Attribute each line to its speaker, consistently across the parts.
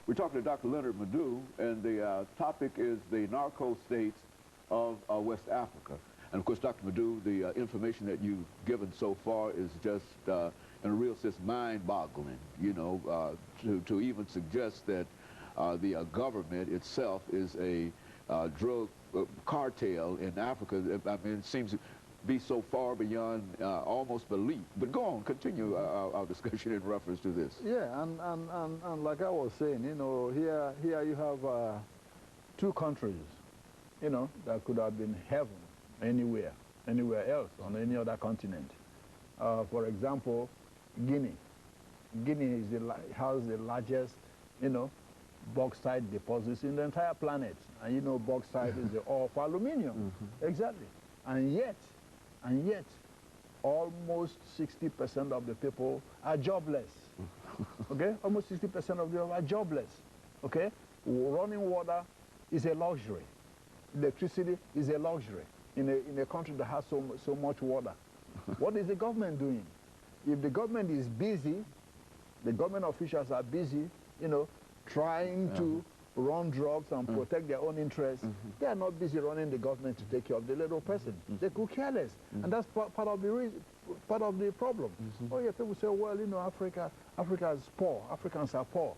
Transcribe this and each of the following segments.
Speaker 1: We're talking to Dr. LMadu, and the topic is the narco states of West Africa. And of course, Dr. LMadu, the information that you've given so far is just, in a real sense, mind-boggling, you know, to even suggest that the government itself is a drug cartel in Africa. I mean, it seems to be so far beyond almost belief. But go on, continue our discussion in reference to this.
Speaker 2: Yeah, and like I was saying, you know, here you have two countries, you know, that could have been heaven anywhere else on any other continent. For example, Guinea. Guinea has the largest, you know, bauxite deposits in the entire planet. And you know, bauxite is the ore for aluminium. Exactly. And yet, almost 60% of the people are jobless. Okay? Almost 60% of them are jobless. Okay? Running water is a luxury. Electricity is a luxury in a country that has so much water. What is the government doing? If the government is busy, the government officials are busy, you know, trying to run drugs and protect their own interests, they are not busy running the government to take care of the little person. They could care less. And that's part of the problem. Oh yeah, people say, well, you know, Africa is poor. Africans are poor.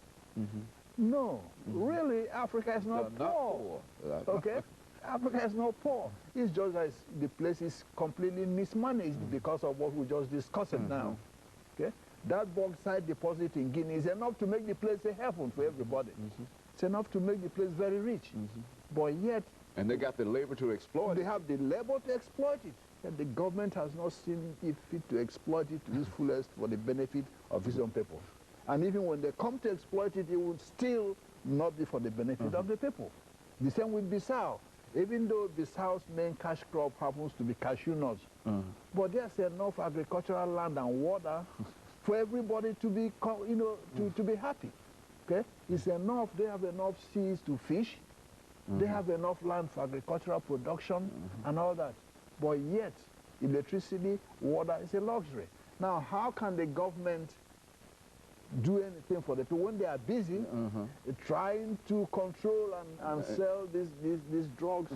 Speaker 2: No, really, Africa is not poor. Okay? Africa is not poor. It's just that the place is completely mismanaged because of what we just discussed now. Okay? That bauxite deposit in Guinea is enough to make the place a heaven for everybody. It's enough to make the place very rich. But yet...
Speaker 1: And they got the labor to exploit it.
Speaker 2: They have the labor to exploit it. And the government has not seen it fit to exploit it to its fullest for the benefit of its own people. And even when they come to exploit it, it would still not be for the benefit of the people. The same with Bissau. Even though Bissau's main cash crop happens to be cashew nuts, but there's enough agricultural land and water for everybody to be, you know, to be happy. Okay? It's enough, they have enough seas to fish, they have enough land for agricultural production and all that. But yet, electricity, water is a luxury. Now, how can the government do anything for the people when they are busy trying to control and sell these drugs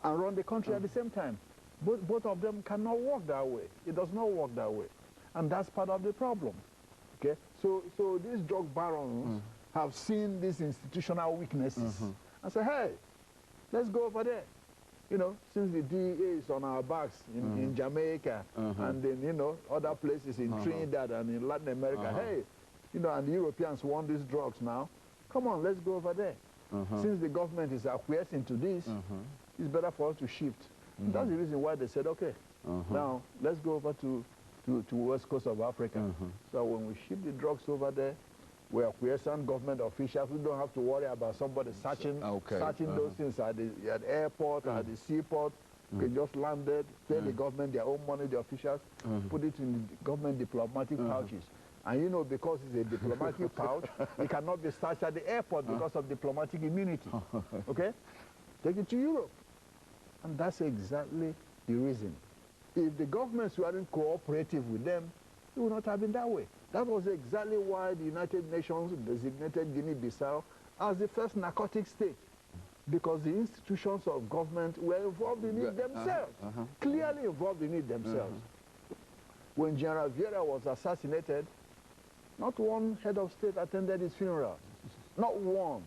Speaker 2: and run the country at the same time? Both of them cannot work that way. It does not work that way. And that's part of the problem. Okay? So these drug barons have seen these institutional weaknesses and say, hey, let's go over there. You know, since the DEA is on our backs in Jamaica and then, you know, other places in Trinidad and in Latin America, hey, you know, and the Europeans want these drugs now. Come on, let's go over there. Since the government is acquiescing to this, it's better for us to shift. That's the reason why they said, okay, now let's go over to west coast of Africa. So when we ship the drugs over there, we are quiescent government officials. We don't have to worry about somebody searching those things at the airport, at the seaport. They just landed, pay the government their own money, the officials, put it in the government diplomatic pouches. And you know, because it's a diplomatic pouch, it cannot be searched at the airport because of diplomatic immunity. Okay? Take it to Europe. And that's exactly the reason. If the governments weren't cooperative with them, it would not have been that way. That was exactly why the United Nations designated Guinea-Bissau as the first narcotic state, because the institutions of government were involved in it themselves, clearly involved in it themselves. When General Vieira was assassinated, not one head of state attended his funeral, not one.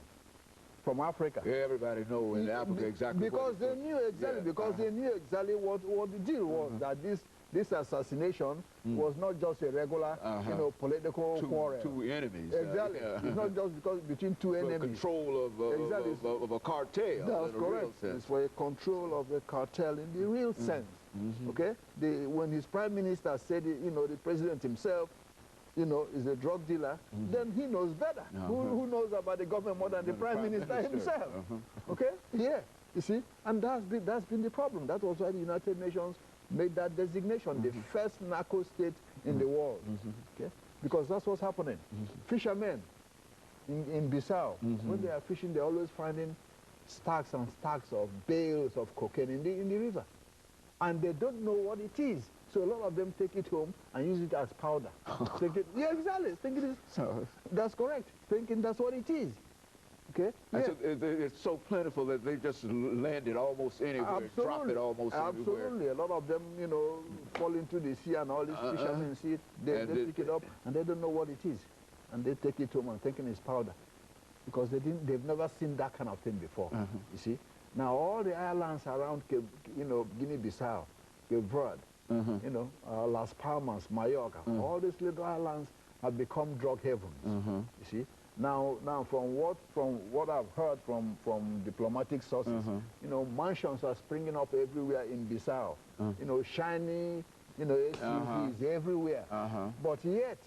Speaker 2: From Africa.
Speaker 1: Everybody knows in Africa exactly
Speaker 2: because they knew exactly they knew exactly what the deal was, that this assassination was not just a regular you know, political quarrel.
Speaker 1: Two enemies.
Speaker 2: Exactly. It's not just because between two enemies.
Speaker 1: Control of a cartel.
Speaker 2: That's correct. It's for a control of a cartel in the real sense. Okay? When his prime minister said it, you know, the president himself, you know, is a drug dealer, then he knows better. Who knows about the government more than the prime minister himself? Okay? Yeah. You see? And that's been the problem. That was why the United Nations made that designation, the first narco state in the world. Okay? Because that's what's happening. Fishermen in Bissau, when they are fishing, they're always finding stacks and stacks of bales of cocaine in the river. And they don't know what it is. So a lot of them take it home and use it as powder. Yeah, exactly. Thinking that's correct. Thinking that's what it is. Okay.
Speaker 1: Yeah. So it's so plentiful that they just land it almost anywhere, drop it almost everywhere.
Speaker 2: Absolutely. A lot of them, you know, fall into the sea and all these fishermen see it. They pick it up and they don't know what it is, and they take it home and thinking it's powder, because they've never seen that kind of thing before. You see. Now all the islands around, you know, Guinea-Bissau, Cape Verde, you know, Las Palmas, Mallorca, all these little islands have become drug havens. You see. Now from what I've heard from diplomatic sources, you know, mansions are springing up everywhere in Bissau. You know, shiny, you know, SUVs everywhere. But yet,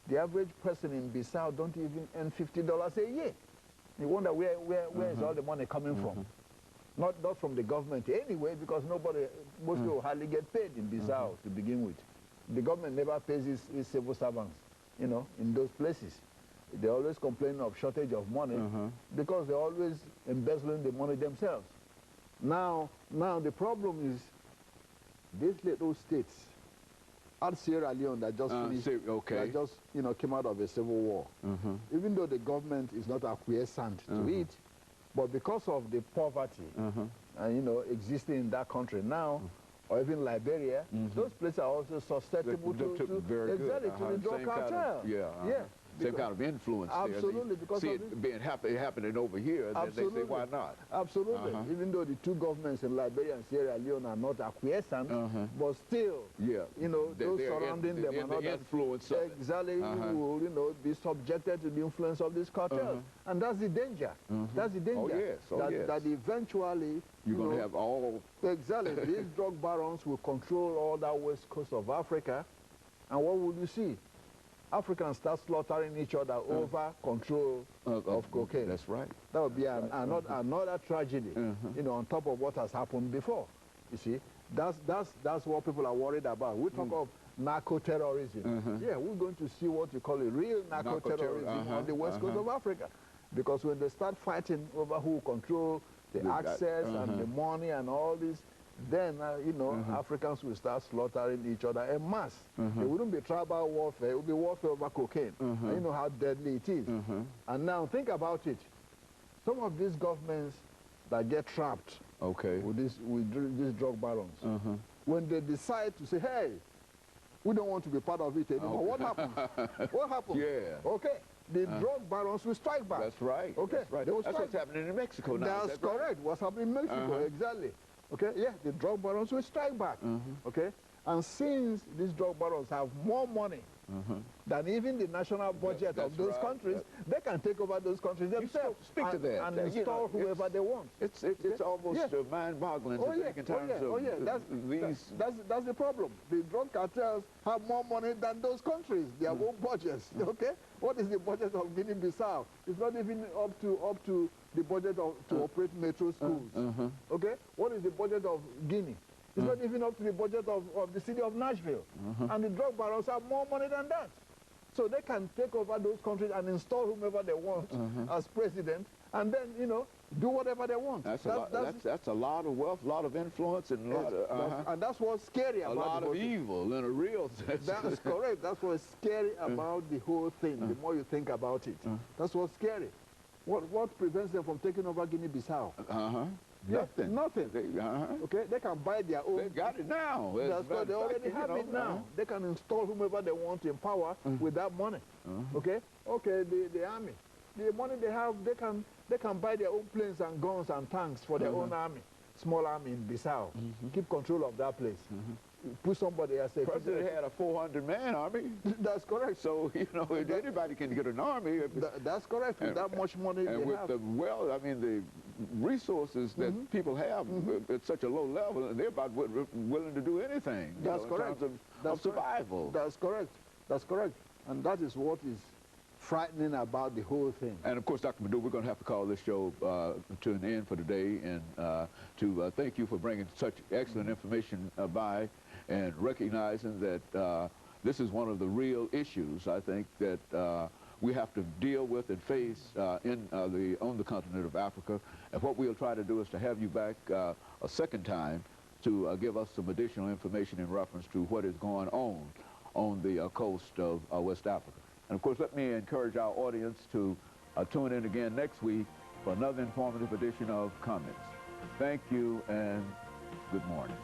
Speaker 2: the average person in Bissau don't even earn $50 a year. You wonder where is all the money coming from? Not from the government anyway, because most people hardly get paid in Bissau to begin with. The government never pays its civil servants, you know, in those places. They always complain of shortage of money because they're always embezzling the money themselves. Now the problem is these little states, at Sierra Leone that just finished, that just, you know, came out of a civil war. Even though the government is not acquiescent to it, but because of the poverty, you know, existing in that country now, or even Liberia, those places are also susceptible to the drug cartel. Same kind of influence
Speaker 1: absolutely,
Speaker 2: there. Because
Speaker 1: see it being happening over here, then they say, why not? Absolutely.
Speaker 2: Even though the two governments in Liberia and Sierra Leone are not acquiescent, but still, you know, those surrounding them are not
Speaker 1: influence
Speaker 2: exactly will, you know, be subjected to the influence of these cartels. And that's the danger. That's the danger. That eventually
Speaker 1: you're going to have all...
Speaker 2: Exactly. These drug barons will control all that west coast of Africa. And what will you see? Africans start slaughtering each other over control of cocaine.
Speaker 1: That's right.
Speaker 2: That would be another tragedy, you know, on top of what has happened before. You see, that's what people are worried about. We talk of narco-terrorism. Yeah, we're going to see what you call a real narco-terrorism on the west coast of Africa. Because when they start fighting over who control the access and the money and all this, then, you know, Africans will start slaughtering each other en masse. It wouldn't be tribal warfare, it would be warfare over cocaine. And you know how deadly it is. And now, think about it. Some of these governments that get trapped with these drug barons, when they decide to say, hey, we don't want to be part of it anymore, what happens? What happens? Okay. The drug barons will strike back.
Speaker 1: That's right.
Speaker 2: Okay.
Speaker 1: That's right. That's what's happening in Mexico now.
Speaker 2: That's correct. What's happening in Mexico, exactly. Okay, yeah, the drug barons will strike back. Okay, and since these drug barons have more money than even the national budget of those countries, they can take over those countries themselves.
Speaker 1: Speak to that.
Speaker 2: And install whoever they want.
Speaker 1: It's almost mind-boggling to think in terms of these.
Speaker 2: That's the problem. The drug cartels have more money than those countries. Their own budgets. Okay, what is the budget of Guinea-Bissau? It's not even up to the budget to operate metro schools. Okay, what is the budget of Guinea? It's not even up to the budget of the city of Nashville. And the drug barons have more money than that. So they can take over those countries and install whomever they want as president, and then, you know, do whatever they want.
Speaker 1: That's a lot of wealth, a lot of influence, and
Speaker 2: and that's what's scary about it.
Speaker 1: A lot of evil in a real sense.
Speaker 2: That's correct. That's what's scary about the whole thing. The more you think about it, that's what's scary. What prevents them from taking over Guinea-Bissau?
Speaker 1: Nothing.
Speaker 2: Nothing. Okay, they can buy their own.
Speaker 1: They got it now.
Speaker 2: That's why they already have it now. They can install whomever they want in power with that money. Okay. Okay. The army, the money they have, they can buy their own planes and guns and tanks for their own army, small army in Bissau. Keep control of that place. Put somebody as a
Speaker 1: president had a 400-man army.
Speaker 2: That's correct.
Speaker 1: So, you know, anybody can get an army.
Speaker 2: That's correct. With that much money
Speaker 1: and with the the resources that people have at such a low level, and they're about willing to do anything.
Speaker 2: That's correct.
Speaker 1: In terms of survival.
Speaker 2: That's correct. That's correct. And that is what is frightening about the whole thing.
Speaker 1: And of course, Dr. Madu, we're going to have to call this show to an end for today, and to thank you for bringing such excellent information by, and recognizing that this is one of the real issues, I think, that we have to deal with and face on the continent of Africa. And what we'll try to do is to have you back a second time to give us some additional information in reference to what is going on the coast of West Africa. And of course, let me encourage our audience to tune in again next week for another informative edition of Comments. Thank you and good morning.